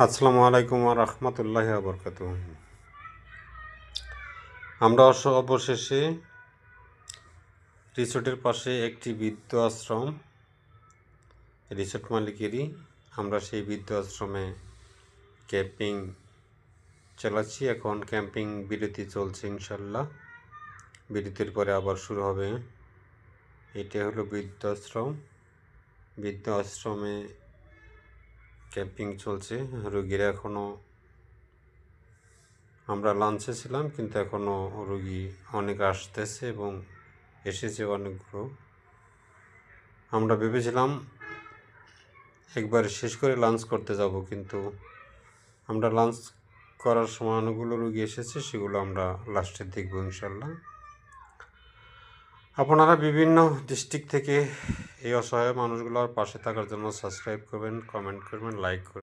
আসসালামু আলাইকুম ওয়া রাহমাতুল্লাহি ওয়া বারাকাতুহু। আমরা অবশেষে রিসোর্টের পাশে একটি বৃদ্ধ আশ্রম, রিসোর্ট মালিকেরই, আমরা সেই বৃদ্ধ আশ্রমে ক্যাম্পিং চালাচ্ছি। এখন ক্যাম্পিং বিরতি চলছে, ইনশাল্লাহ বিরতির পরে আবার শুরু হবে। এটা হলো বৃদ্ধ আশ্রমে ক্যাম্পিং চলছে। রোগীরা এখনও, আমরা লাঞ্চে ছিলাম কিন্তু এখনও রোগী অনেক আসতেছে এবং এসেছে অনেকগুলো। আমরা ভেবেছিলাম একবার শেষ করে লাঞ্চ করতে যাব, কিন্তু আমরা লাঞ্চ করার সময় অনেকগুলো রোগী এসেছে, সেগুলো আমরা লাস্টে দেখব ইনশাল্লাহ। আপনারা বিভিন্ন ডিস্ট্রিক্ট থেকে এই অসহায় মানুষগুলোর পাশে থাকার জন্য সাবস্ক্রাইব করবেন, কমেন্ট করবেন, লাইক করবেন।